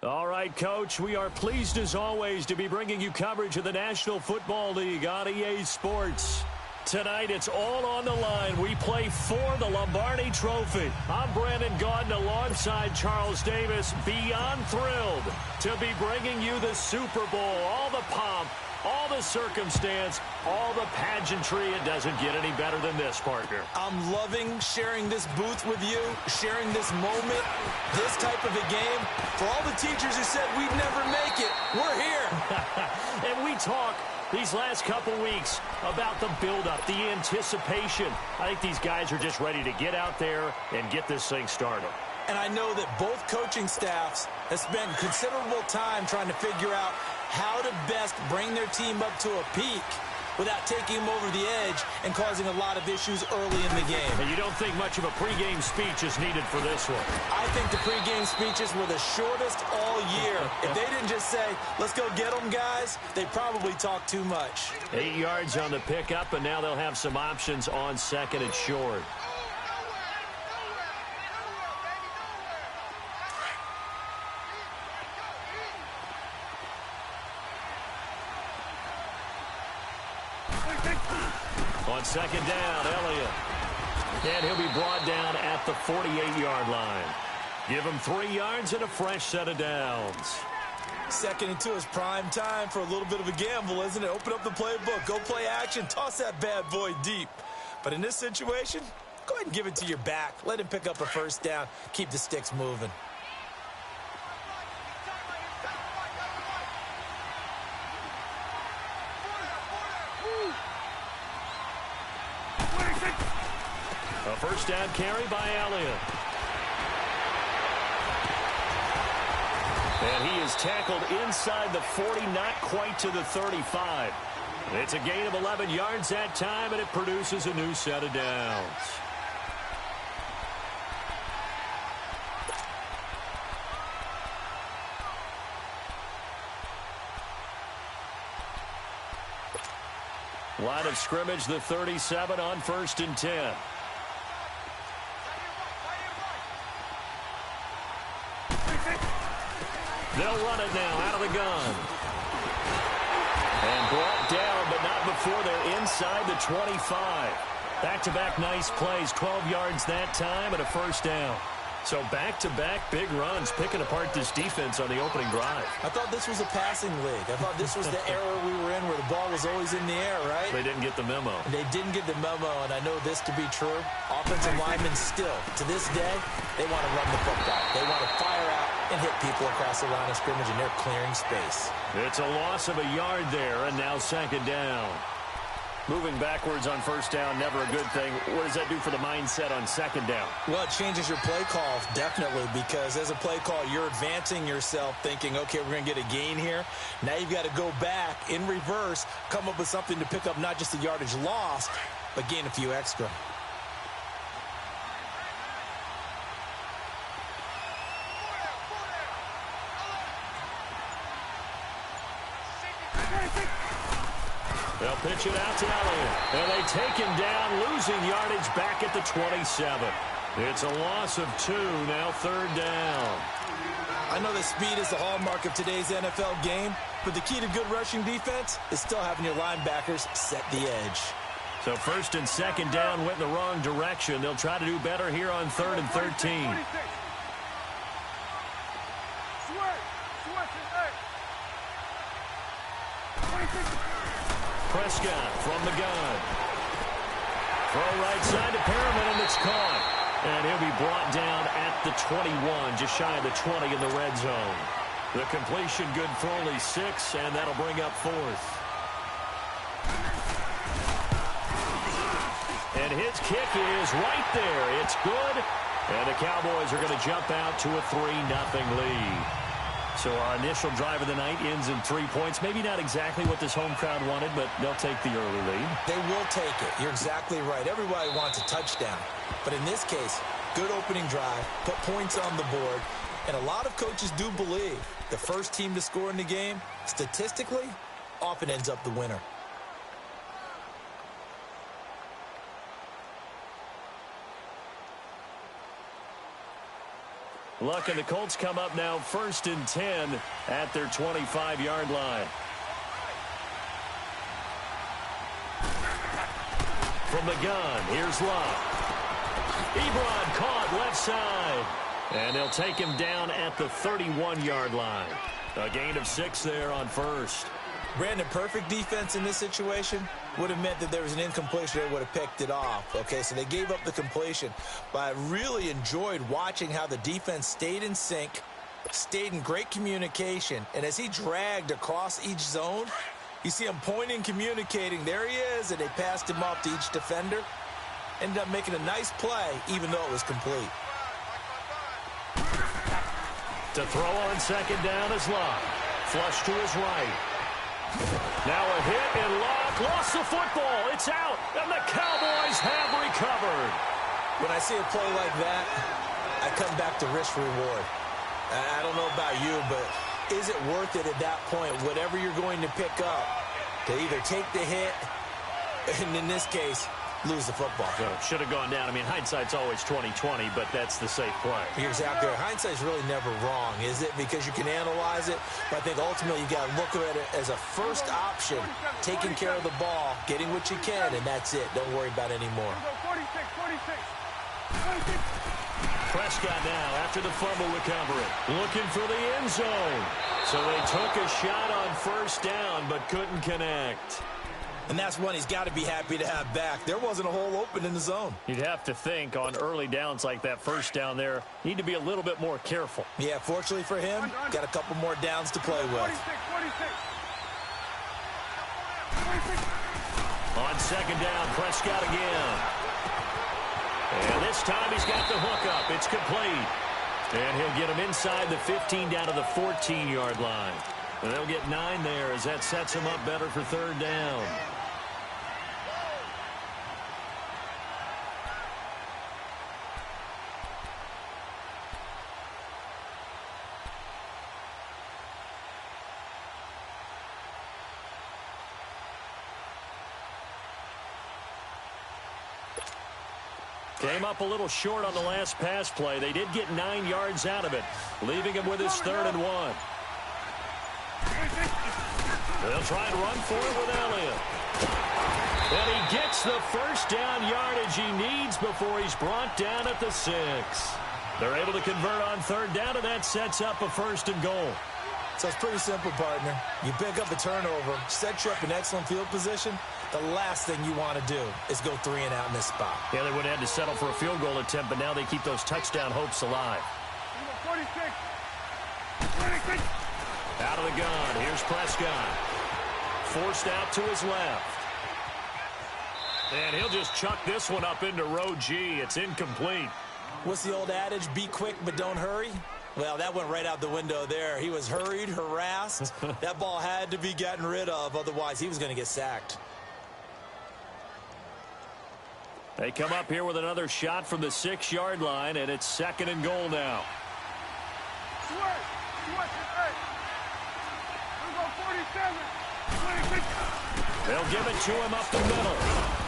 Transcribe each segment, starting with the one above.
All right, Coach, we are pleased as always to be bringing you coverage of the National Football League on EA Sports. Tonight, it's all on the line. We play for the Lombardi Trophy. I'm Brandon Gaudin alongside Charles Davis. Beyond thrilled to be bringing you the Super Bowl. All the pomp, all the circumstance, all the pageantry. It doesn't get any better than this, partner. I'm loving sharing this booth with you, sharing this moment, this type of a game. For all the teachers who said we'd never make it, we're here. And we talk these last couple weeks about the buildup, the anticipation. I think these guys are just ready to get out there and get this thing started. And I know that both coaching staffs have spent considerable time trying to figure out how to best bring their team up to a peak without taking them over the edge and causing a lot of issues early in the game. And you don't think much of a pregame speech is needed for this one? I think the pregame speeches were the shortest all year. If they didn't just say, let's go get them, guys, they probably talked too much. 8 yards on the pickup, and now they'll have some options on second and short. On second down, Elliott. And he'll be brought down at the 48-yard line. Give him 3 yards and a fresh set of downs. 2nd and 2 is prime time for a little bit of a gamble, isn't it? Open up the playbook, go play action, toss that bad boy deep. But in this situation, go ahead and give it to your back. Let him pick up a first down. Keep the sticks moving. A first down carry by Elliott. And he is tackled inside the 40, not quite to the 35. It's a gain of 11 yards that time, and it produces a new set of downs. Line of scrimmage, the 37 on 1st and 10. They'll run it now out of the gun. And brought down, but not before they're inside the 25. Back-to-back nice plays, 12 yards that time and a first down. So back-to-back big runs, picking apart this defense on the opening drive. I thought this was a passing league. I thought this was the era we were in where the ball was always in the air, right? They didn't get the memo. They didn't get the memo, and I know this to be true. Offensive linemen still, to this day, they want to run the football. They want to fire out and hit people across the line of scrimmage, and they're clearing space. It's a loss of a yard there, and now second down. Moving backwards on first down, never a good thing. What does that do for the mindset on second down? Well, it changes your play call, definitely, because as a play call, you're advancing yourself thinking, okay, we're going to get a gain here. Now you've got to go back in reverse, come up with something to pick up not just the yardage lost, but gain a few extra. They'll pitch it out to Elliott. And they take him down, losing yardage back at the 27. It's a loss of 2, now third down. I know that speed is the hallmark of today's NFL game, but the key to good rushing defense is still having your linebackers set the edge. So 1st and 2nd down went in the wrong direction. They'll try to do better here on 3rd and 13. Prescott from the gun. Throw right side to Perriman, and it's caught. And he'll be brought down at the 21, just shy of the 20 in the red zone. The completion good for only 6, and that'll bring up 4th. And his kick is right there. It's good. And the Cowboys are going to jump out to a 3-0 lead. So our initial drive of the night ends in 3 points. Maybe not exactly what this home crowd wanted, but they'll take the early lead. They will take it. You're exactly right. Everybody wants a touchdown. But in this case, good opening drive, put points on the board. And a lot of coaches do believe the first team to score in the game, statistically, often ends up the winner. Look, and the Colts come up now 1st and 10 at their 25-yard line. From the gun, here's Luck. Ebron caught left side. And they'll take him down at the 31-yard line. A gain of 6 there on first. Brandon, perfect defense in this situation would have meant that there was an incompletion. They would have picked it off. Okay, so they gave up the completion. But I really enjoyed watching how the defense stayed in sync, stayed in great communication. And as he dragged across each zone, you see him pointing, communicating. There he is, and they passed him off to each defender. Ended up making a nice play, even though it was complete. To throw on second down is Luck. Flush to his right. Now a hit, and Luck lost the football. It's out, and the Cowboys have recovered. When I see a play like that, I come back to risk reward. I don't know about you, but is it worth it at that point, whatever you're going to pick up, to either take the hit, and in this case, lose the football? So should have gone down. I mean, hindsight's always 20/20, but that's the safe play. You're exactly right. Hindsight's really never wrong, is it? Because you can analyze it, but I think ultimately you got to look at it as a first option, taking care of the ball, getting what you can, and that's it. Don't worry about it anymore. Prescott now after the fumble recovery, looking for the end zone. So they took a shot on first down, but couldn't connect. And that's one he's got to be happy to have back. There wasn't a hole open in the zone. You'd have to think on early downs like that first down there, need to be a little bit more careful. Yeah, fortunately for him, got a couple more downs to play with. On second down, Prescott again. And this time he's got the hook up. It's complete. And he'll get him inside the 15 down to the 14-yard line. And they'll get 9 there as that sets him up better for third down. Came up a little short on the last pass play. They did get 9 yards out of it, leaving him with his 3rd and 1. They'll try and run for it with Elliott. And he gets the first down yardage he needs before he's brought down at the 6. They're able to convert on third down, and that sets up a 1st and goal. So it's pretty simple, partner. You pick up a turnover, set you up in excellent field position. The last thing you want to do is go 3 and out in this spot. Yeah, they would have had to settle for a field goal attempt, but now they keep those touchdown hopes alive. 46. Out of the gun, here's Prescott. Forced out to his left. And he'll just chuck this one up into row G. It's incomplete. What's the old adage? Be quick, but don't hurry. Well, that went right out the window there. He was hurried, harassed. That ball had to be gotten rid of. Otherwise, he was going to get sacked. They come up here with another shot from the 6-yard line, and it's 2nd and goal now. They'll give it to him up the middle.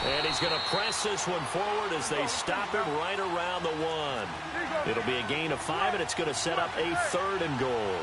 And he's going to press this one forward as they stop him right around the 1. It'll be a gain of 5, and it's going to set up a 3rd and goal.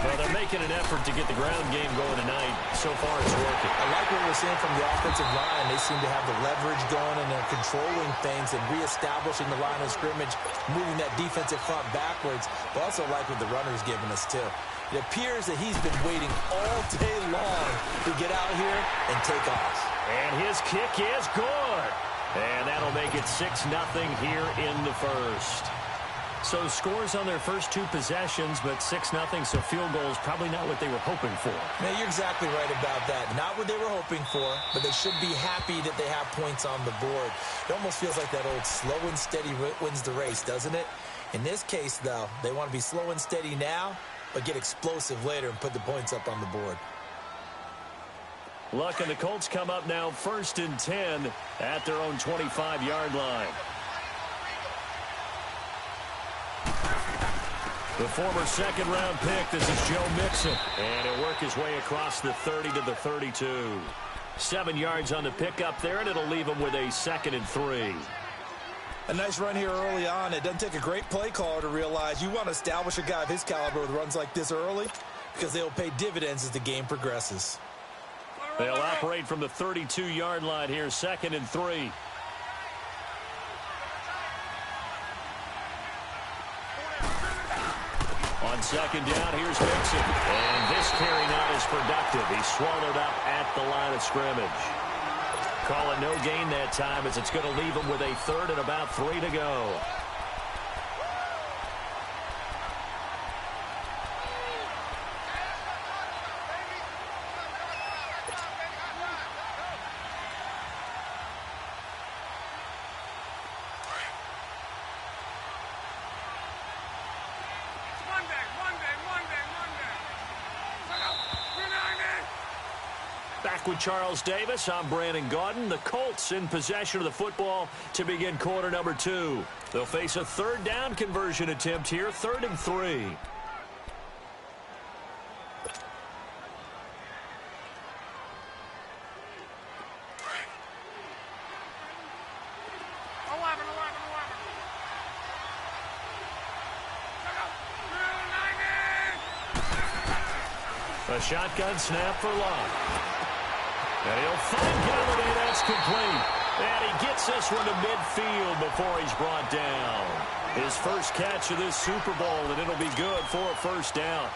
Well, they're making an effort to get the ground game going tonight. So far, it's working. I like what we're seeing from the offensive line. They seem to have the leverage going, and they're controlling things and reestablishing the line of scrimmage, moving that defensive front backwards. But also like what the runner's giving us, too. It appears that he's been waiting all day long to get out here and take off. And his kick is good. And that'll make it 6-0 here in the first. So scores on their first 2 possessions, but 6-0, so field goals probably not what they were hoping for. Man, you're exactly right about that. Not what they were hoping for, but they should be happy that they have points on the board. It almost feels like that old slow and steady wins the race, doesn't it? In this case, though, they want to be slow and steady now, but get explosive later and put the points up on the board. Luck and the Colts come up now 1st and 10 at their own 25-yard line. The former 2nd-round pick, this is Joe Mixon. And he'll work his way across the 30 to the 32. 7 yards on the pickup there, and it'll leave him with a 2nd and 3. A nice run here early on. It doesn't take a great play caller to realize you want to establish a guy of his caliber with runs like this early because they'll pay dividends as the game progresses. They'll operate from the 32-yard line here, 2nd and 3. On 2nd down, here's Mixon. And this carry not as productive. He's swallowed up at the line of scrimmage. Call it no gain that time as it's going to leave him with a 3rd and about 3 to go. Back with Charles Davis, I'm Brandon Gaudin. The Colts in possession of the football to begin quarter number 2. They'll face a 3rd down conversion attempt here, 3rd and 3. A shotgun snap for Locke. And he'll find Galladay. That's complete. And he gets this one to midfield before he's brought down. His first catch of this Super Bowl, and it'll be good for a 1st down.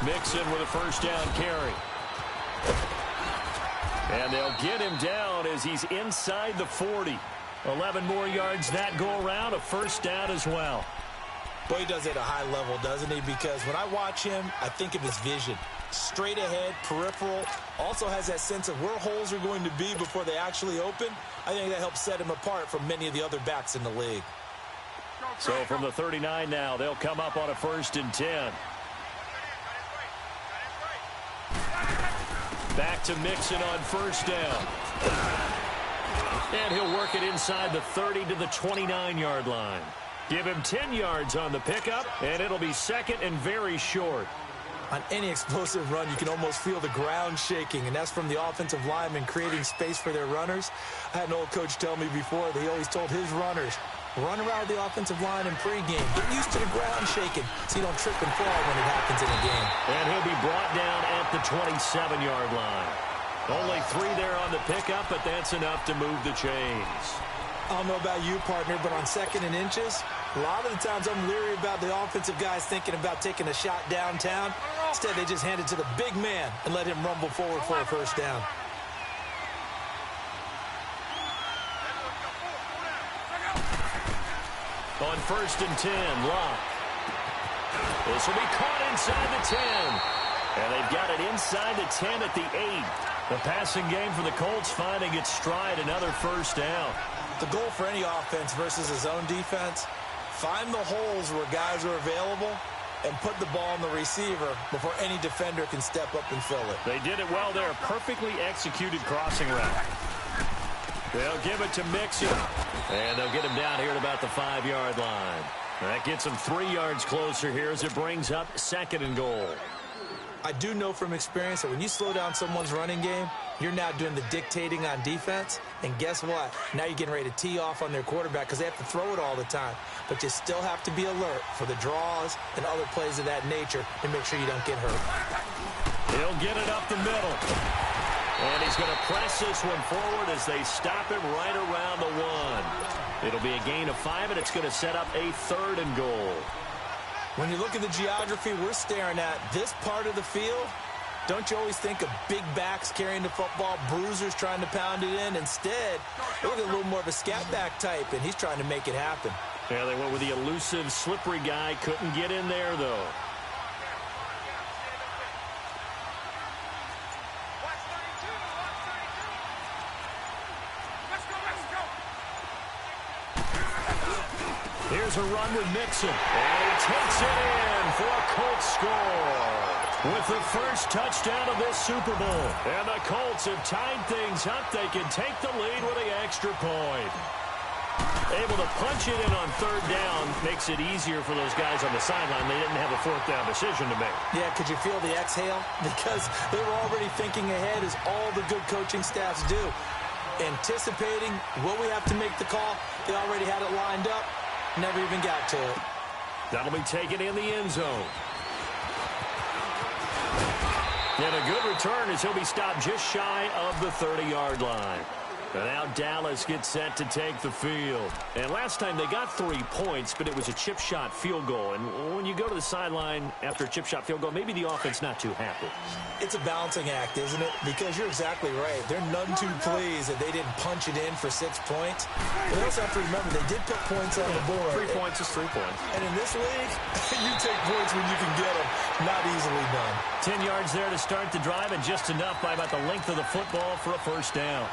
Mixon with a 1st down carry. And they'll get him down as he's inside the 40. 11 more yards that go around, a 1st down as well. Boy, he does it at a high level, doesn't he? Because when I watch him, I think of his vision. Straight ahead, peripheral, also has that sense of where holes are going to be before they actually open. I think that helps set him apart from many of the other backs in the league. So from the 39 now, they'll come up on a 1st and 10. Back to Mixon on 1st down. And he'll work it inside the 30 to the 29-yard line. Give him 10 yards on the pickup, and it'll be 2nd and very short. On any explosive run, you can almost feel the ground shaking, and that's from the offensive linemen creating space for their runners. I had an old coach tell me before, he always told his runners, run around the offensive line in pregame. Get used to the ground shaking so you don't trip and fall when it happens in a game. And he'll be brought down at the 27-yard line. Only 3 there on the pickup, but that's enough to move the chains. I don't know about you, partner, but on 2nd and inches, a lot of the times I'm leery about the offensive guys thinking about taking a shot downtown. Instead, they just hand it to the big man and let him rumble forward for a 1st down. On 1st and 10, Locke. This will be caught inside the 10. And they've got it inside the 10 at the 8. The passing game for the Colts finding its stride, another 1st down. The goal for any offense versus his own defense, find the holes where guys are available and put the ball on the receiver before any defender can step up and fill it. They did it well there. Perfectly executed crossing route. They'll give it to Mixon. And they'll get him down here at about the 5-yard line. That gets him 3 yards closer here as it brings up 2nd and goal. I do know from experience that when you slow down someone's running game, you're now doing the dictating on defense. And guess what? Now you're getting ready to tee off on their quarterback because they have to throw it all the time. But you still have to be alert for the draws and other plays of that nature to make sure you don't get hurt. He'll get it up the middle. And he's going to press this one forward as they stop him right around the 1. It'll be a gain of 5, and it's going to set up a 3rd and goal. When you look at the geography we're staring at, this part of the field, don't you always think of big backs carrying the football, bruisers trying to pound it in? Instead, look at a little more of a scat back type, and he's trying to make it happen. Yeah, they went with the elusive, slippery guy. Couldn't get in there, though. Here's a run with Mixon. And he takes it in for a Colts score. with the first touchdown of this Super Bowl. And the Colts have tied things up. They can take the lead with the extra point. Able to punch it in on third down makes it easier for those guys on the sideline. They didn't have a fourth down decision to make. Yeah, could you feel the exhale? Because they were already thinking ahead, as all the good coaching staffs do. Anticipating, will we have to make the call? They already had it lined up. Never even got to it. That'll be taken in the end zone. And a good return as he'll be stopped just shy of the 30-yard line. And now Dallas gets set to take the field. And last time they got 3 points, but it was a chip shot field goal. And when you go to the sideline after a chip shot field goal, maybe the offense not too happy. It's a balancing act, isn't it? Because you're exactly right. They're none too pleased that they didn't punch it in for 6 points. But they also have to remember they did put points on the board. 3 points is 3 points. And in this league, you take points when you can get them. Not easily done. 10 yards there to start the drive, and just enough by about the length of the football for a first down.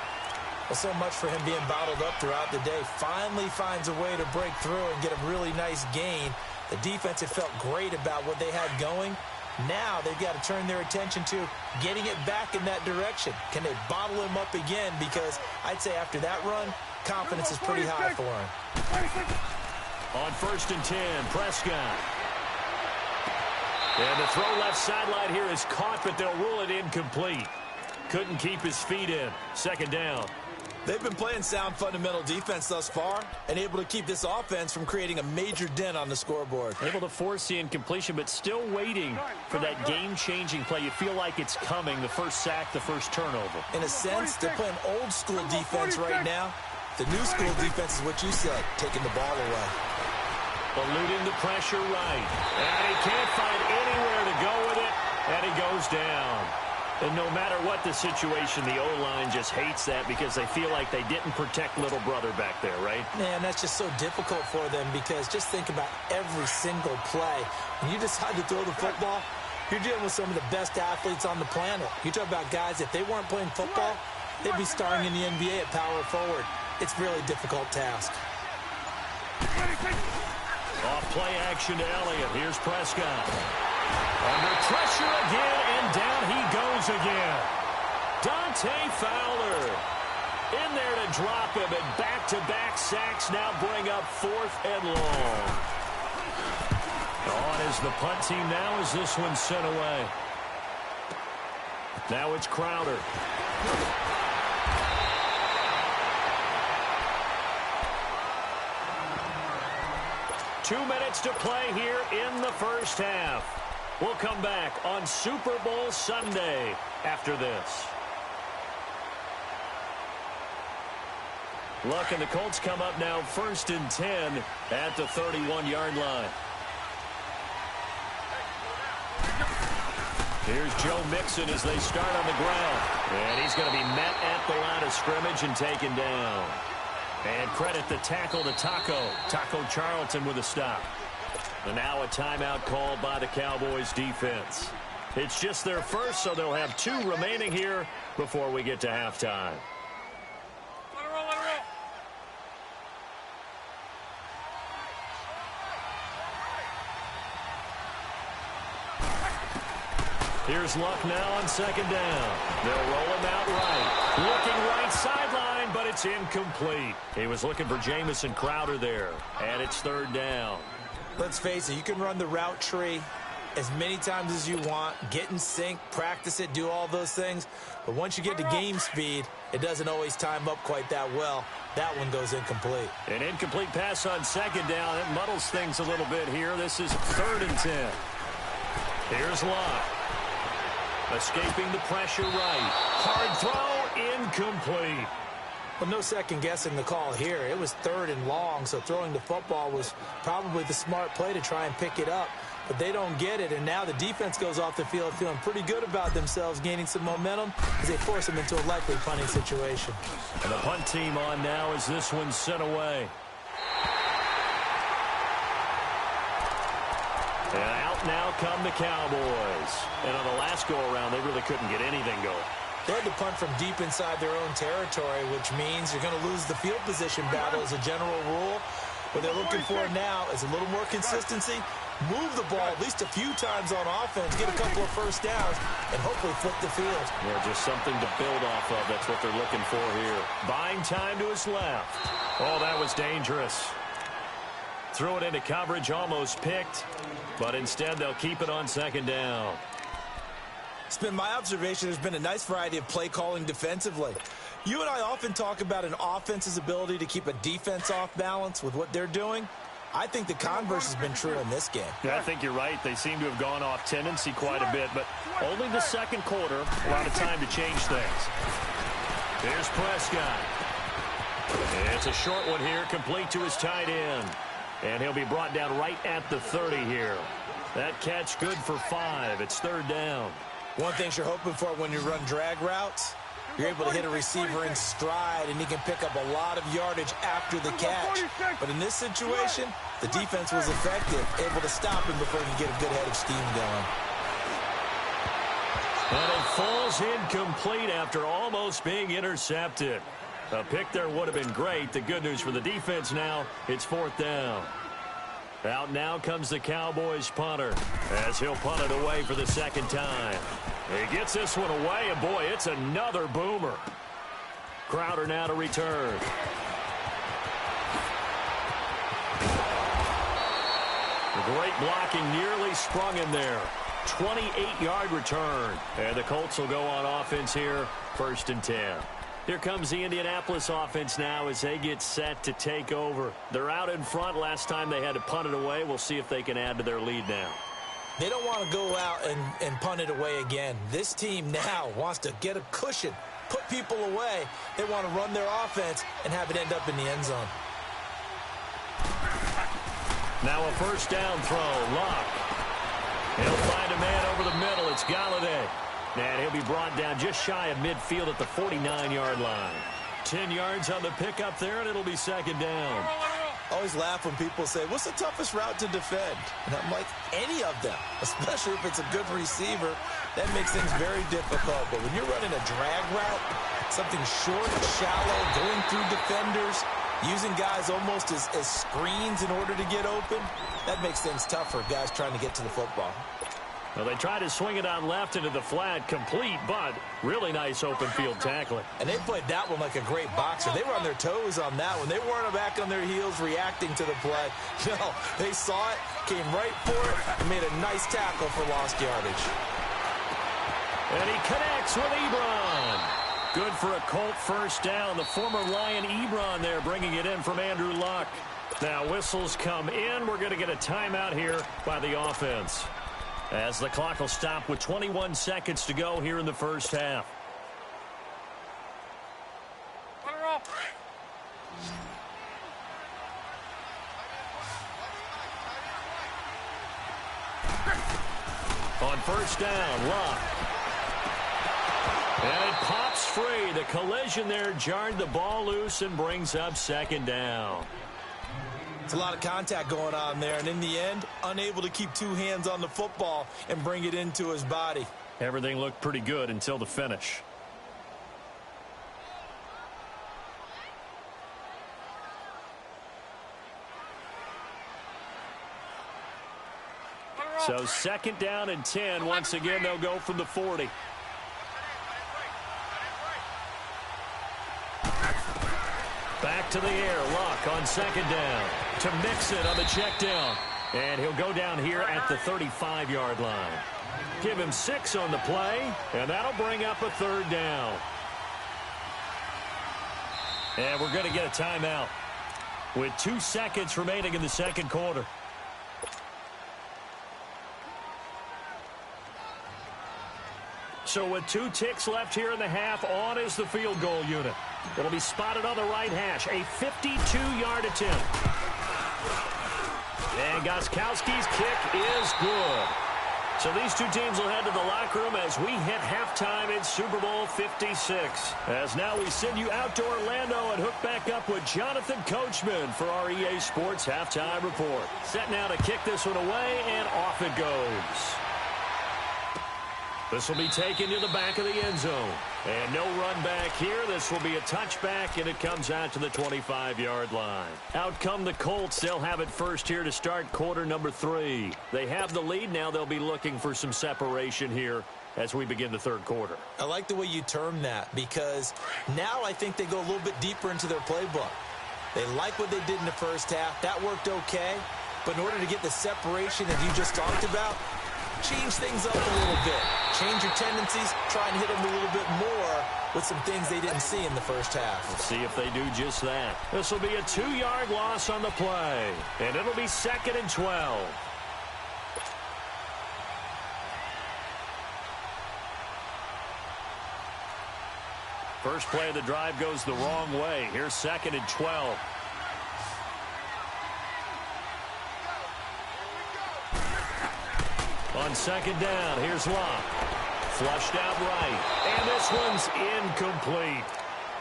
Well, so much for him being bottled up throughout the day. Finally finds a way to break through and get a really nice gain. The defense had felt great about what they had going. Now they've got to turn their attention to getting it back in that direction. Can they bottle him up again? Because I'd say after that run, confidence is pretty high for him. On 1st and 10, Prescott. And the throw left sideline here is caught, but they'll rule it incomplete. Couldn't keep his feet in. 2nd down. They've been playing sound fundamental defense thus far and able to keep this offense from creating a major dent on the scoreboard. Able to force the incompletion, but still waiting for that game-changing play. You feel like it's coming, the first sack, the first turnover. In a sense, they're playing old-school defense right now. The new-school defense is what you said, taking the ball away. Eluding the pressure right. And he can't find anywhere to go with it, and he goes down. And no matter what the situation, the O-line just hates that because they feel like they didn't protect little brother back there, right? Man, that's just so difficult for them because just think about every single play. When you decide to throw the football, you're dealing with some of the best athletes on the planet. You talk about guys, if they weren't playing football, they'd be starring in the NBA at power forward. It's a really difficult task. Off play action to Elliott. Here's Prescott. Under pressure again, and down he goes again. Dante Fowler in there to drop him, and back-to-back sacks now bring up 4th and long. On is the punt team now as this one's sent away. Now it's Crowder. 2 minutes to play here in the first half. We'll come back on Super Bowl Sunday after this. Look, and the Colts come up now 1st and 10 at the 31-yard line. Here's Joe Mixon as they start on the ground. And he's going to be met at the line of scrimmage and taken down. And credit the tackle to Taco Charlton with a stop. And now a timeout called by the Cowboys defense. It's just their first, so they'll have 2 remaining here before we get to halftime. Here's Luck now on 2nd down. They'll roll him out right. Looking right sideline, but it's incomplete. He was looking for Jamison Crowder there. And it's 3rd down. Let's face it, you can run the route tree as many times as you want, get in sync, practice it, do all those things. But once you get to game speed, it doesn't always time up quite that well. That one goes incomplete. An incomplete pass on 2nd down. It muddles things a little bit here. This is 3rd and 10. Here's Luck. Escaping the pressure right. Hard throw, incomplete. Well, no second guessing the call here. It was 3rd and long, so throwing the football was probably the smart play to try and pick it up. But they don't get it, and now the defense goes off the field feeling pretty good about themselves, gaining some momentum as they force them into a likely punting situation. And the punt team on now as this one's sent away. And out now come the Cowboys. And on the last go-around, they really couldn't get anything going. They had to punt from deep inside their own territory, which means you're going to lose the field position battle as a general rule. What they're looking for now is a little more consistency move the ball at least a few times on offense, get a couple of first downs, and hopefully flip the field. Yeah, just something to build off of. That's what they're looking for here. Buying time to his left. Oh, that was dangerous. Threw it into coverage, almost picked, but instead they'll keep it on second down. It's been my observation there's been a nice variety of play calling defensively. You and I often talk about an offense's ability to keep a defense off balance with what they're doing. I think the converse has been true in this game. Yeah, I think you're right. They seem to have gone off tendency quite a bit, but only the second quarter, a lot of time to change things. Here's Prescott. It's a short one here, complete to his tight end. And he'll be brought down right at the 30 here. That catch good for 5. It's third down. One thing you're hoping for when you run drag routes, you're able to hit a receiver in stride, and he can pick up a lot of yardage after the catch. But in this situation, the defense was effective, able to stop him before he can get a good head of steam going. And it falls incomplete after almost being intercepted. A pick there would have been great. The good news for the defense now, it's fourth down. Out now comes the Cowboys punter as he'll punt it away for the second time. He gets this one away, and boy, it's another boomer. Crowder now to return. Great blocking, nearly sprung him there. 28-yard return. And the Colts will go on offense here, 1st and 10. Here comes the Indianapolis offense now as they get set to take over. They're out in front. Last time they had to punt it away. We'll see if they can add to their lead now. They don't want to go out and punt it away again. This team now wants to get a cushion, put people away. They want to run their offense and have it end up in the end zone. Now a first down throw. Luck. He'll find a man over the middle. It's Galladay. And he'll be brought down just shy of midfield at the 49-yard line. 10 yards on the pickup there, and it'll be second down. I always laugh when people say, what's the toughest route to defend? And I'm like, any of them, especially if it's a good receiver. That makes things very difficult. But when you're running a drag route, something short, shallow, going through defenders, using guys almost as screens in order to get open, that makes things tough for guys trying to get to the football. Well, they tried to swing it on left into the flat, complete, but really nice open field tackling. And they played that one like a great boxer. They were on their toes on that one. They weren't back on their heels reacting to the play. No, they saw it, came right for it, and made a nice tackle for lost yardage. And he connects with Ebron. Good for a Colt first down. The former Lion Ebron there bringing it in from Andrew Luck. Now whistles come in. We're going to get a timeout here by the offense, as the clock will stop with 21 seconds to go here in the first half. On first down, Luck. And it pops free. The collision there jarred the ball loose and brings up second down. It's a lot of contact going on there, and in the end, unable to keep two hands on the football and bring it into his body. Everything looked pretty good until the finish. So second down and 10. Once again, they'll go from the 40. Back to the air. Luck on second down to Mixon on the check down. And he'll go down here at the 35-yard line. Give him 6 on the play, and that'll bring up a third down. And we're going to get a timeout with 2 seconds remaining in the second quarter. So with 2 ticks left here in the half, on is the field goal unit. It'll be spotted on the right hash. A 52-yard attempt. And Gostkowski's kick is good. So these two teams will head to the locker room as we hit halftime in Super Bowl 56. As now we send you out to Orlando and hook back up with Jonathan Coachman for our EA Sports Halftime Report. Set now to kick this one away, and off it goes. This will be taken to the back of the end zone. And no run back here. This will be a touchback, and it comes out to the 25-yard line. Out come the Colts. They'll have it first here to start quarter number 3. They have the lead. Now they'll be looking for some separation here as we begin the third quarter. I like the way you term that, because now I think they go a little bit deeper into their playbook. They like what they did in the first half. That worked okay. But in order to get the separation that you just talked about, change things up a little bit. Change your tendencies. Try and hit them a little bit more with some things they didn't see in the first half. Let's see if they do just that. This will be a 2-yard loss on the play. And it'll be 2nd and 12. First play of the drive goes the wrong way. Here's 2nd and 12. On 2nd down, here's Locke. Flushed out right. And this one's incomplete.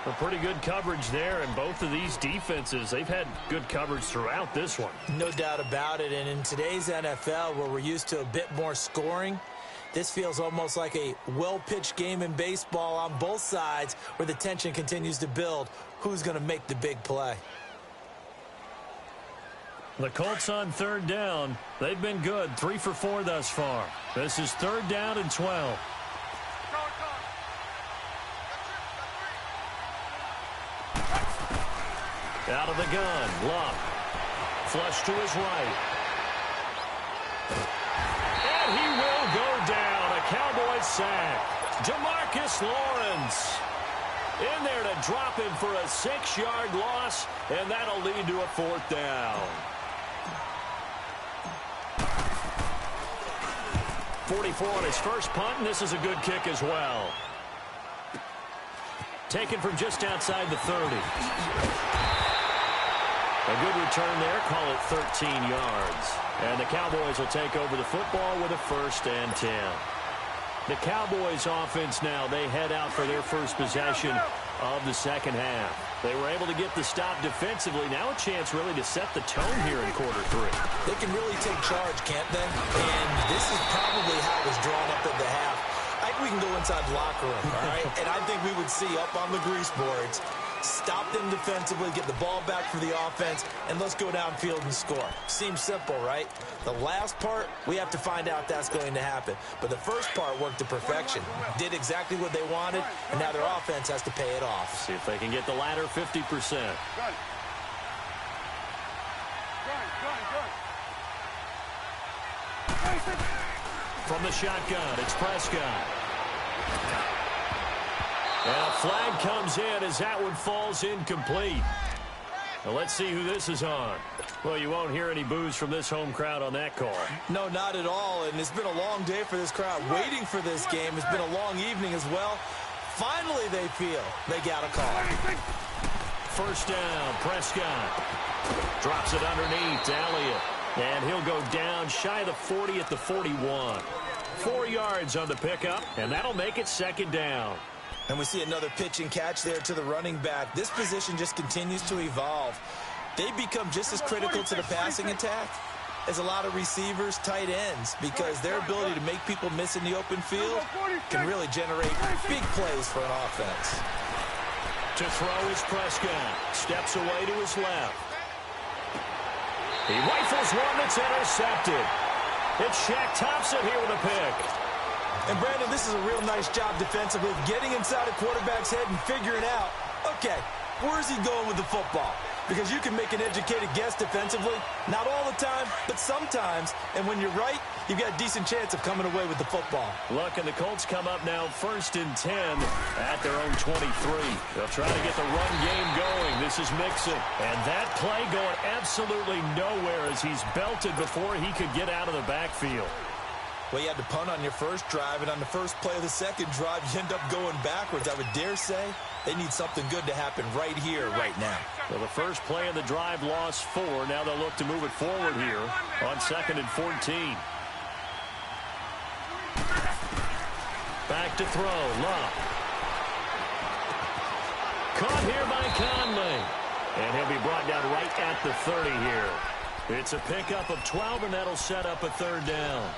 A pretty good coverage there, and both of these defenses, they've had good coverage throughout this one. No doubt about it, and in today's NFL, where we're used to a bit more scoring, this feels almost like a well-pitched game in baseball on both sides where the tension continues to build. Who's going to make the big play? The Colts on 3rd down. They've been good, 3 for 4 thus far. This is 3rd down and 12. Out of the gun, Locke. Flush to his right. And he will go down. A Cowboys sack. DeMarcus Lawrence in there to drop him for a 6-yard loss, and that'll lead to a 4th down. 44 on his first punt, and this is a good kick as well. Taken from just outside the 30. A good return there, call it 13 yards. And the Cowboys will take over the football with a 1st and 10. The Cowboys offense now, they head out for their first possession of the second half. They were able to get the stop defensively. Now a chance really to set the tone here in quarter 3. They can really take charge, can't they? And this is probably how it was drawn up at the half. I think we can go inside the locker room, all right? And I think we would see up on the grease boards, stop them defensively, get the ball back for the offense, and let's go downfield and score. Seems simple, right? The last part, we have to find out that's going to happen. But the first part worked to perfection. Did exactly what they wanted, and now their offense has to pay it off. See if they can get the latter 50%. From the shotgun, it's Prescott. And a flag comes in as that one falls incomplete. Now let's see who this is on. Well, you won't hear any boos from this home crowd on that call. No, not at all. And it's been a long day for this crowd. Waiting for this game. It's been a long evening as well. Finally, they feel they got a call. First down, Prescott. Drops it underneath to Elliott. And he'll go down shy of the 40 at the 41. 4 yards on the pickup, and that'll make it 2nd down. And we see another pitch and catch there to the running back. This position just continues to evolve. They become just as critical to the passing attack as a lot of receivers, tight ends, because their ability to make people miss in the open field can really generate big plays for an offense. To throw is Prescott. Steps away to his left. He rifles one that's intercepted. It's Shaq Thompson here with a pick. And, Brandon, this is a real nice job defensively, getting inside a quarterback's head and figuring out, okay, where's he going with the football? Because you can make an educated guess defensively, not all the time, but sometimes. And when you're right, you've got a decent chance of coming away with the football. Look, and the Colts come up now 1st and 10 at their own 23. They'll try to get the run game going. This is Mixon. And that play going absolutely nowhere as he's belted before he could get out of the backfield. Well, you had to punt on your first drive, and on the first play of the second drive, you end up going backwards. I would dare say they need something good to happen right here, right now. Well, the first play of the drive lost 4. Now they'll look to move it forward here on 2nd and 14. Back to throw, Love. Caught here by Conley. And he'll be brought down right at the 30 here. It's a pickup of 12, and that'll set up a 3rd down.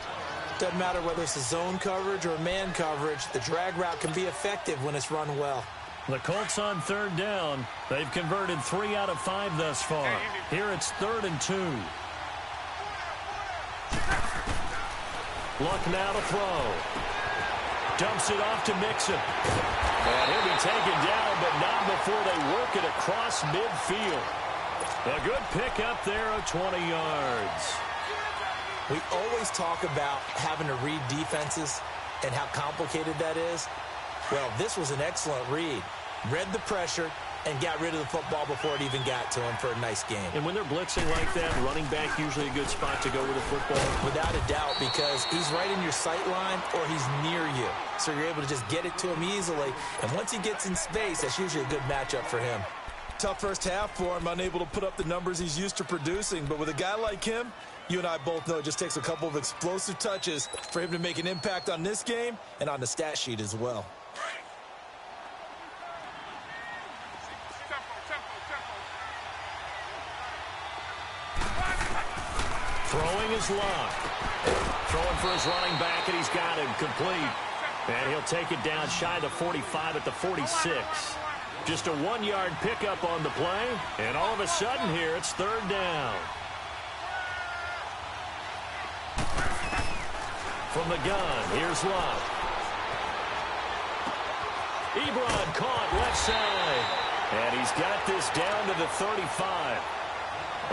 Doesn't matter whether it's a zone coverage or man coverage, the drag route can be effective when it's run well. The Colts on third down. They've converted 3 out of 5 thus far. Here it's 3rd and 2. Luck now to throw. Dumps it off to Mixon. And he'll be taken down, but not before they work it across midfield. A good pickup there of 20 yards. We always talk about having to read defenses and how complicated that is. Well, this was an excellent read. Read the pressure and got rid of the football before it even got to him for a nice game. And when they're blitzing like that, running back usually a good spot to go with the football? Without a doubt, because he's right in your sight line or he's near you. So you're able to just get it to him easily. And once he gets in space, that's usually a good matchup for him. Tough first half for him, unable to put up the numbers he's used to producing. But with a guy like him, you and I both know it just takes a couple of explosive touches for him to make an impact on this game and on the stat sheet as well. Throwing his Luck. Throwing for his running back, and he's got him complete. And he'll take it down shy of the 45 at the 46. Just a 1-yard pickup on the play, and all of a sudden here it's 3rd down. From the gun, here's Luck. Ebron caught left side. And he's got this down to the 35.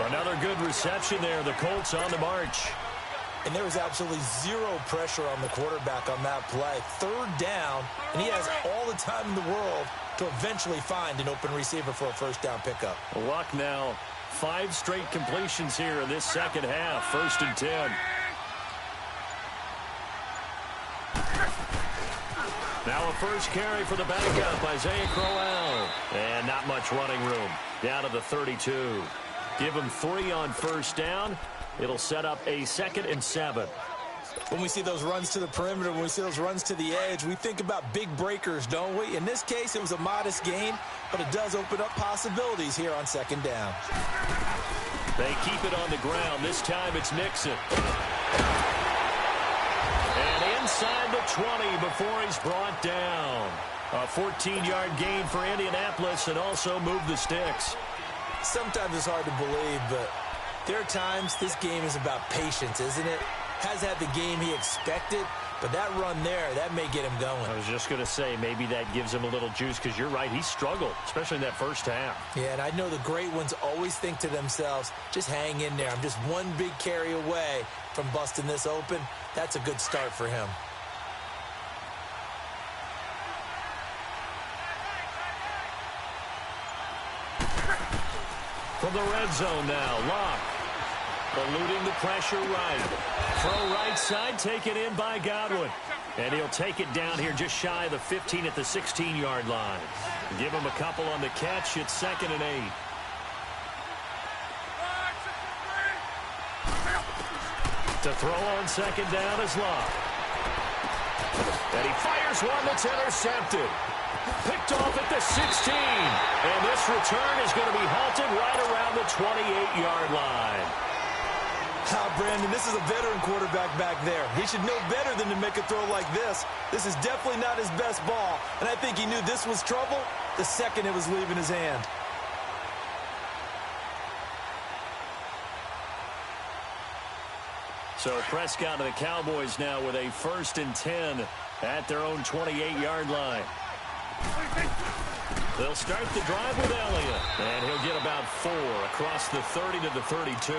Another good reception there. The Colts on the march. And there was absolutely zero pressure on the quarterback on that play. 3rd down, and he has all the time in the world to eventually find an open receiver for a first down pickup. Luck now. 5 straight completions here in this second half. 1st and 10. Now a first carry for the backup, Isaiah Crowell. And not much running room. Down to the 32. Give him 3 on first down. It'll set up a 2nd and 7. When we see those runs to the perimeter, when we see those runs to the edge, we think about big breakers, don't we? In this case, it was a modest gain, but it does open up possibilities here on 2nd down. They keep it on the ground. This time it's Mixon. And inside the 20 before he's brought down. A 14-yard gain for Indianapolis and also move the sticks. Sometimes it's hard to believe, but there are times this game is about patience, isn't it? Has had the game he expected, but that run there, that may get him going. I was just going to say, maybe that gives him a little juice, because you're right, he struggled, especially in that first half. Yeah, and I know the great ones always think to themselves, just hang in there. I'm just one big carry away from busting this open. That's a good start for him. From the red zone now, Luck. Eluding the pressure right. Throw right side, taken in by Godwin. And he'll take it down here just shy of the 15 at the 16-yard line. Give him a couple on the catch. It's 2nd and 8. To throw on 2nd down is Luck. And he fires one that's intercepted. Picked off at the 16. And this return is going to be halted right around the 28-yard line. Brandon, this is a veteran quarterback back there. He should know better than to make a throw like this. This is definitely not his best ball. And I think he knew this was trouble the second it was leaving his hand. So Prescott and the Cowboys now with a 1st and 10 at their own 28-yard line. They'll start the drive with Elliott. And he'll get about 4 across the 30 to the 32.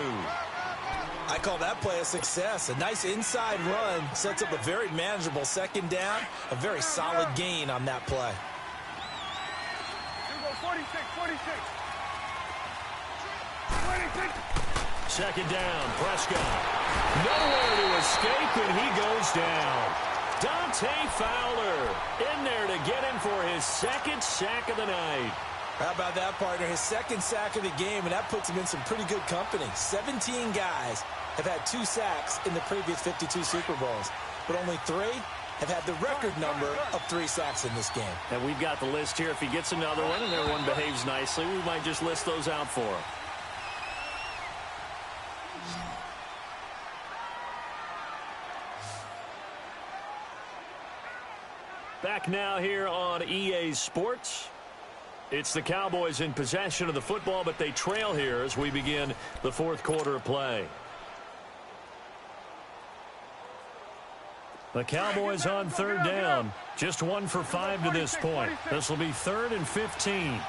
I call that play a success. A nice inside run sets up a very manageable 2nd down. A very solid gain on that play. 2nd down, Prescott. Nowhere to escape, and he goes down. Dante Fowler in there to get him for his 2nd sack of the night. How about that, partner? His 2nd sack of the game, and that puts him in some pretty good company. 17 guys have had 2 sacks in the previous 52 Super Bowls, but only 3 have had the record number of 3 sacks in this game. And we've got the list here. If he gets another one and everyone behaves nicely, we might just list those out for him. back now here on EA Sports. It's the Cowboys in possession of the football, but they trail here as we begin the fourth quarter of play. The Cowboys on third down. Just 1 for 5 to this point. This will be 3rd and 15.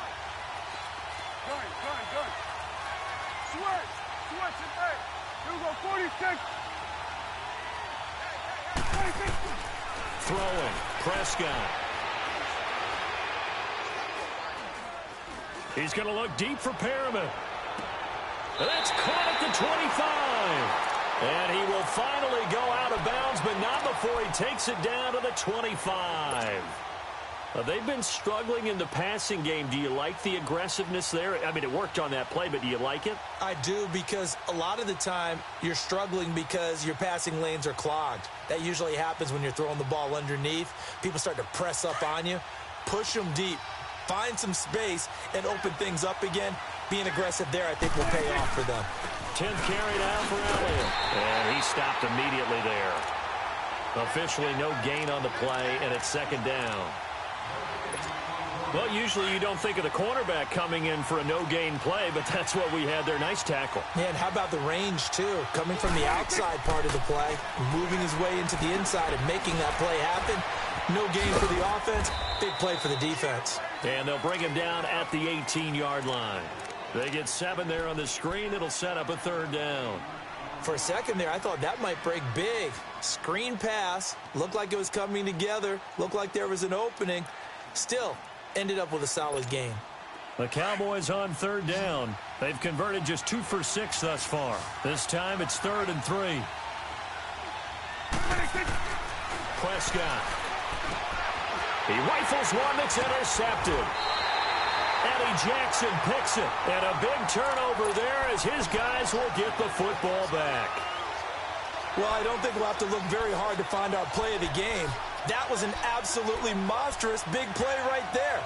Throwing. Prescott. He's going to look deep for Perriman. That's caught at the 25. And he will finally go out of bounds, but not before he takes it down to the 25. They've been struggling in the passing game. Do you like the aggressiveness there? I mean, it worked on that play, but do you like it? I do, because a lot of the time you're struggling because your passing lanes are clogged. That usually happens when you're throwing the ball underneath. People start to press up on you. Push them deep. Find some space and open things up again. Being aggressive there, I think, will pay off for them. 10th carry down for Elliott. And he stopped immediately there. Officially no gain on the play, and it's 2nd down. Well, usually you don't think of the cornerback coming in for a no-gain play, but that's what we had there. Nice tackle. Yeah, and how about the range, too? Coming from the outside part of the play, moving his way into the inside and making that play happen. No gain for the offense, big play for the defense. And they'll bring him down at the 18-yard line. They get 7 there on the screen. It'll set up a 3rd down. For a second there, I thought that might break big. Screen pass, looked like it was coming together, looked like there was an opening. Still, ended up with a solid game. The Cowboys on 3rd down. They've converted just 2 for 6 thus far. This time it's 3rd and 3. Prescott. He rifles one that's intercepted. Eddie Jackson picks it. And a big turnover there as his guys will get the football back. Well, I don't think we'll have to look very hard to find our play of the game. That was an absolutely monstrous big play right there.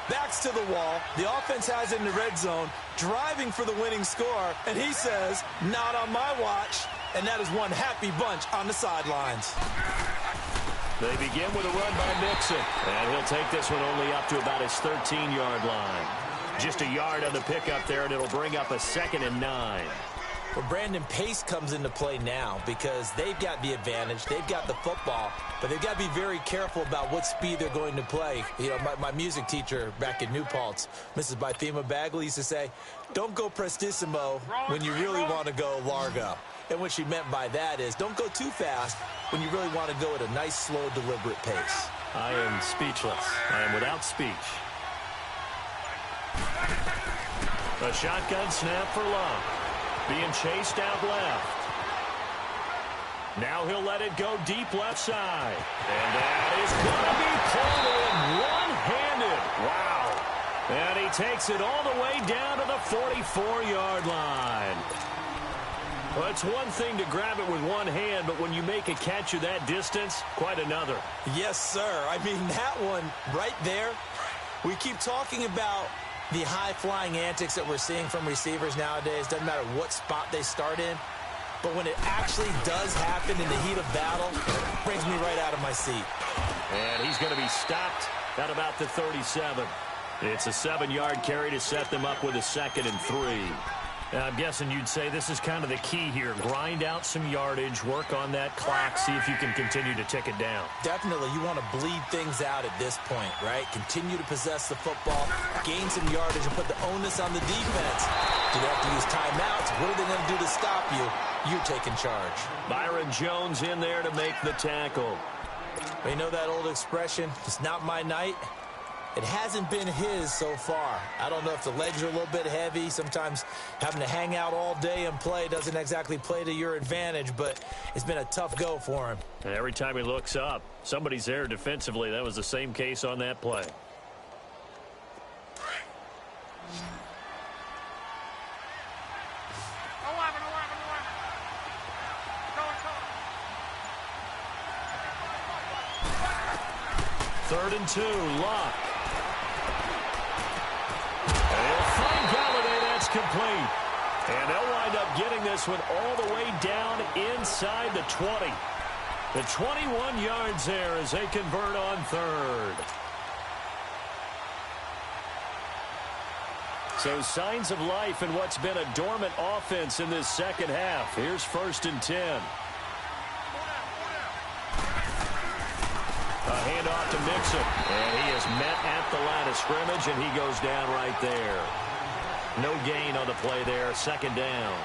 Backs to the wall. The offense has it in the red zone, driving for the winning score. And he says, not on my watch. And that is one happy bunch on the sidelines. They begin with a run by Mixon. And he'll take this one only up to about his 13-yard line. Just a yard on the pickup there, and it'll bring up a 2nd and 9. Well, Brandon, pace comes into play now because they've got the advantage. They've got the football, but they've got to be very careful about what speed they're going to play. You know, my music teacher back in New Paltz, Mrs. Bythema Bagley, used to say, don't go prestissimo when you really want to go largo. And what she meant by that is don't go too fast when you really want to go at a nice, slow, deliberate pace. I am speechless. I am without speech. A shotgun snap for Love. Being chased out left. Now he'll let it go deep left side. And that is going to be pulled in one-handed. Wow. And he takes it all the way down to the 44-yard line. Well, it's one thing to grab it with one hand, but when you make a catch of that distance, quite another. Yes, sir. I mean, that one right there, we keep talking about the high-flying antics that we're seeing from receivers nowadays. Doesn't matter what spot they start in. But when it actually does happen in the heat of battle, it brings me right out of my seat. And he's going to be stopped at about the 37. It's a 7-yard carry to set them up with a 2nd and 3. I'm guessing you'd say this is kind of the key here. Grind out some yardage, work on that clock, see if you can continue to tick it down. Definitely. You want to bleed things out at this point, right? Continue to possess the football, gain some yardage, and put the onus on the defense. Do they have to use timeouts? What are they going to do to stop you? You're taking charge. Byron Jones in there to make the tackle. You know that old expression, it's not my night? It hasn't been his so far. I don't know if the legs are a little bit heavy. Sometimes having to hang out all day and play doesn't exactly play to your advantage, but it's been a tough go for him. And every time he looks up, somebody's there defensively. That was the same case on that play. Third and 2, Locke. And he'll find Galladay, that's complete. And they'll wind up getting this one all the way down inside the 20. The 21 yards there as they convert on third. So signs of life in what's been a dormant offense in this second half. Here's 1st and 10. A handoff to Mixon. And he is met at the line of scrimmage, and he goes down right there. No gain on the play there. 2nd down.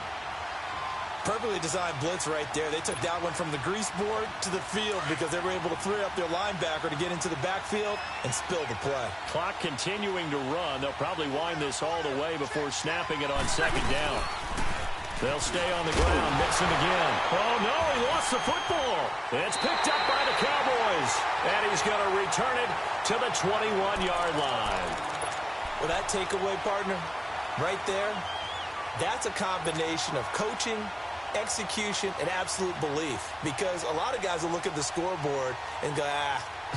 Perfectly designed blitz right there. They took that one from the grease board to the field because they were able to free up their linebacker to get into the backfield and spill the play. Clock continuing to run. They'll probably wind this all the way before snapping it on 2nd down. They'll stay on the ground. Mixon again. Oh, no, he lost the football. It's picked up by the Cowboys. And he's going to return it to the 21-yard line. Well, that takeaway, partner, right there, that's a combination of coaching, execution, and absolute belief, because a lot of guys will look at the scoreboard and go,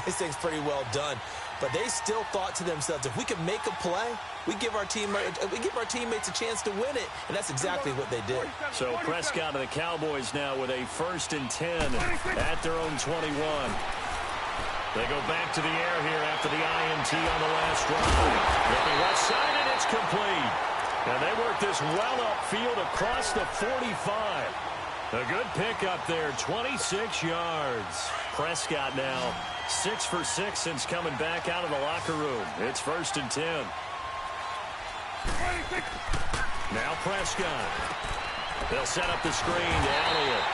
this thing's pretty well done. But they still thought to themselves, if we can make a play, we give our teammates a chance to win it, and that's exactly what they did. So Prescott and the Cowboys now with a 1st and 10 at their own 21. They go back to the air here after the INT on the last drive. Looking left side, and it's complete. And they work this well upfield across the 45. A good pickup there, 26 yards. Prescott now 6 for 6 since coming back out of the locker room. It's 1st and 10. Now Prescott. They'll set up the screen to Elliott.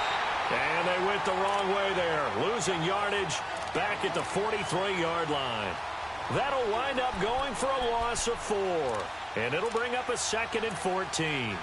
And they went the wrong way there, losing yardage back at the 43-yard line. That'll wind up going for a loss of 4. And it'll bring up a 2nd and 14.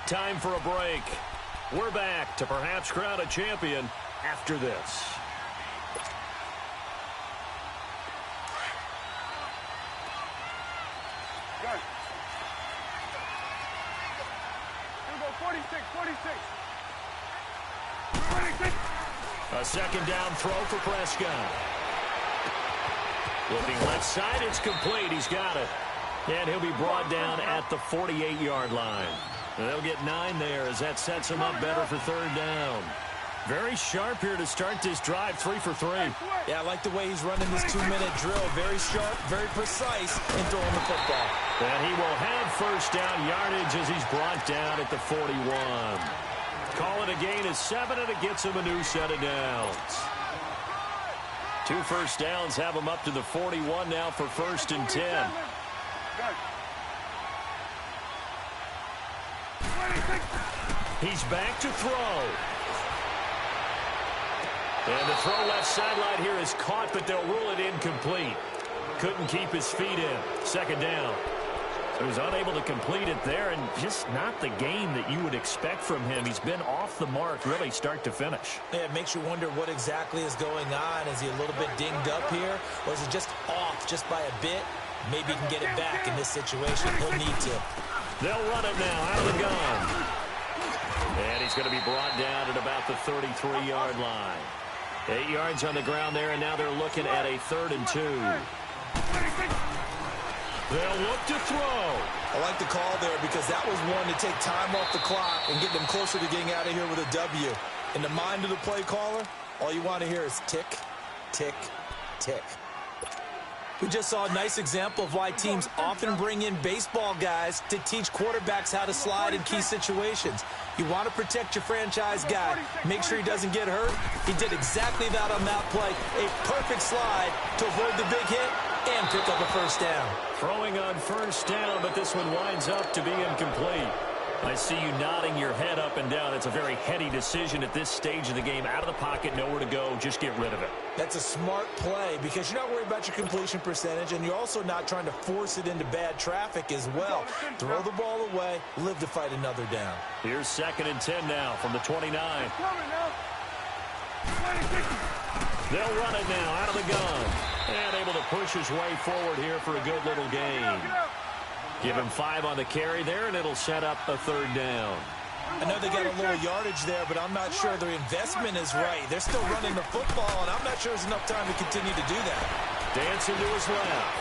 Time for a break. We're back to perhaps crown a champion after this. Here we go, 46. A 2nd down throw for Prescott. Looking left side, it's complete. He's got it. And he'll be brought down at the 48-yard line. And they'll get 9 there as that sets him up better for 3rd down. Very sharp here to start this drive, 3 for 3. Yeah, I like the way he's running this 2-minute drill. Very sharp, very precise in throwing the football. And he will have 1st down yardage as he's brought down at the 41. Call it a gain of 7, and it gets him a new set of downs. 2 first downs have him up to the 41 now for 1st and 10. He's back to throw. And the throw left sideline here is caught, but they'll rule it incomplete. Couldn't keep his feet in. 2nd down. He was unable to complete it there, and just not the game that you would expect from him. He's been off the mark really start to finish. Yeah, it makes you wonder what exactly is going on. Is he a little bit dinged up here, or is it just off just by a bit? Maybe he can get it back in this situation. He'll need to. They'll run it now out of the gun. And he's going to be brought down at about the 33-yard line. 8 yards on the ground there, and now they're looking at a 3rd and 2. They'll look to throw. I like the call there because that was one to take time off the clock and get them closer to getting out of here with a W. In the mind of the play caller, all you want to hear is tick, tick, tick. We just saw a nice example of why teams often bring in baseball guys to teach quarterbacks how to slide in key situations. You want to protect your franchise guy. Make sure he doesn't get hurt. He did exactly that on that play. A perfect slide to avoid the big hit and pick up a 1st down. Throwing on 1st down, but this one winds up to be incomplete. I see you nodding your head up and down. It's a very heady decision at this stage of the game. Out of the pocket, nowhere to go. Just get rid of it. That's a smart play because you're not worried about your completion percentage, and you're also not trying to force it into bad traffic as well. Throw the ball away, live to fight another down. Here's 2nd and 10 now from the 29. They'll run it now out of the gun. And able to push his way forward here for a good little gain. Give him 5 on the carry there, and it'll set up a 3rd down. I know they got a little yardage there, but I'm not sure their investment is right. They're still running the football, and I'm not sure there's enough time to continue to do that. Dancing to his left.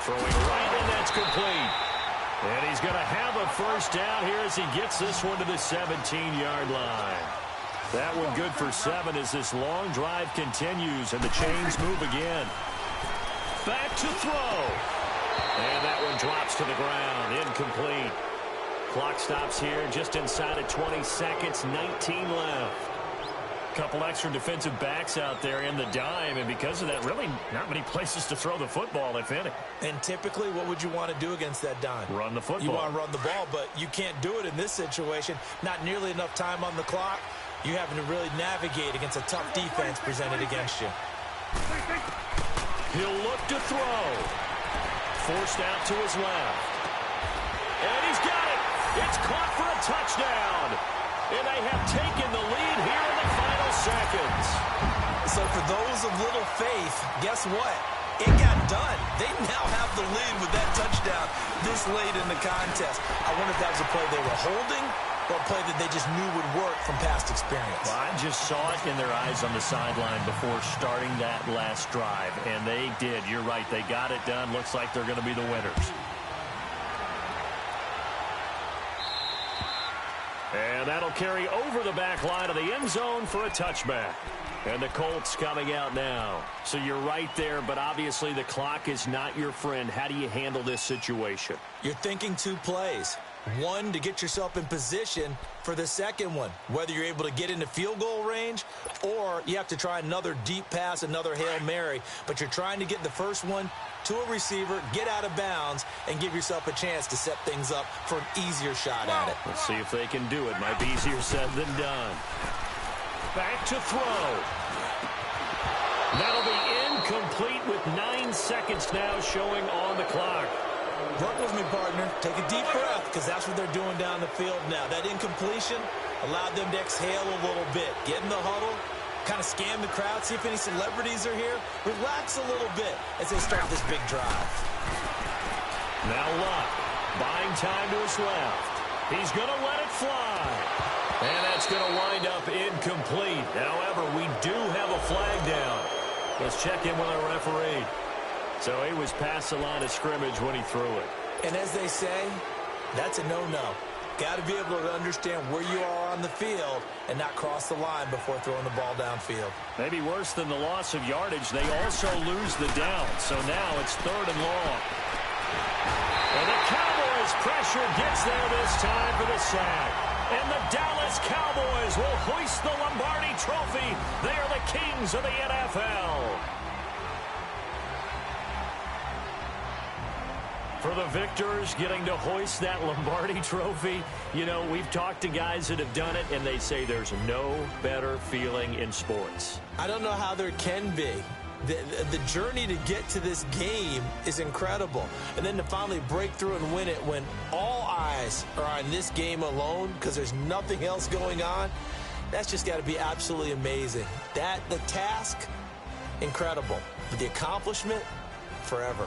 Throwing right, and that's complete. And he's going to have a 1st down here as he gets this one to the 17-yard line. That one good for 7 as this long drive continues, and the chains move again. Back to throw. And that one drops to the ground. Incomplete. Clock stops here just inside of 20 seconds. 19 left. Couple extra defensive backs out there in the dime, and because of that, really not many places to throw the football, if any. And typically, what would you want to do against that dime? Run the football. You want to run the ball, but you can't do it in this situation. Not nearly enough time on the clock. You're having to really navigate against a tough defense presented against you. He'll look to throw. Forced out to his left. And he's got it. It's caught for a touchdown. And they have taken the lead here in the final seconds. So for those of little faith, guess what? It got done. They now have the lead with that touchdown this late in the contest. I wonder if that was a play they were holding or a play that they just knew would work from past experience. Well, I just saw it in their eyes on the sideline before starting that last drive, and they did. You're right. They got it done. Looks like they're going to be the winners. And that'll carry over the back line of the end zone for a touchback. And the Colts coming out now. So you're right there, but obviously the clock is not your friend. How do you handle this situation? You're thinking 2 plays. One, to get yourself in position for the second one, whether you're able to get into field goal range or you have to try another deep pass, another Hail Mary. But you're trying to get the first one to a receiver, get out of bounds, and give yourself a chance to set things up for an easier shot at it. Let's see if they can do it. Might be easier said than done. Back to throw. That'll be incomplete with 9 seconds now showing on the clock. Work with me, partner. Take a deep breath, because that's what they're doing down the field now. That incompletion allowed them to exhale a little bit. Get in the huddle, kind of scan the crowd, see if any celebrities are here. Relax a little bit as they start this big drive. Now Luck, buying time to his left. He's going to let it fly. And that's going to wind up incomplete. However, we do have a flag down. Let's check in with our referee. So he was past the line of scrimmage when he threw it. And as they say, that's a no-no. Got to be able to understand where you are on the field and not cross the line before throwing the ball downfield. Maybe worse than the loss of yardage, they also lose the down. So now it's 3rd and long. And the Cowboys' pressure gets there this time for the sack. And the Dallas Cowboys will hoist the Lombardi Trophy. They are the kings of the NFL. For the victors getting to hoist that Lombardi Trophy, you know, we've talked to guys that have done it, and they say there's no better feeling in sports. I don't know how there can be. The journey to get to this game is incredible. And then to finally break through and win it when all eyes are on this game alone because there's nothing else going on, that's just got to be absolutely amazing. The task, incredible. But the accomplishment, forever.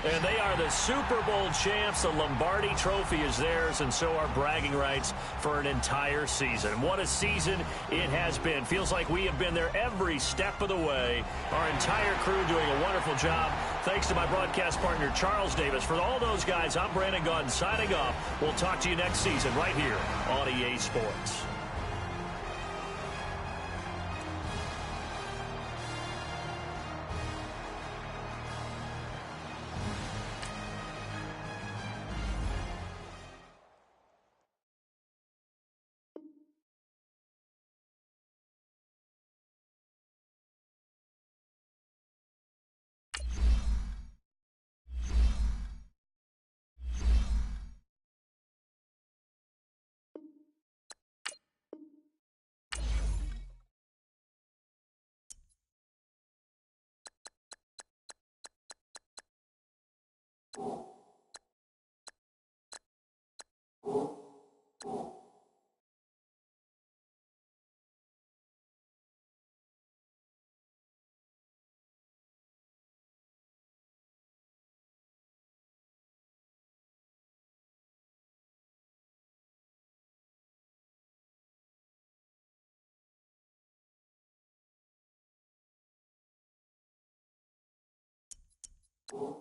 And they are the Super Bowl champs. The Lombardi Trophy is theirs, and so are bragging rights for an entire season. What a season it has been. Feels like we have been there every step of the way. Our entire crew doing a wonderful job. Thanks to my broadcast partner, Charles Davis. For all those guys, I'm Brandon Gaudin signing off. We'll talk to you next season right here on EA Sports. you.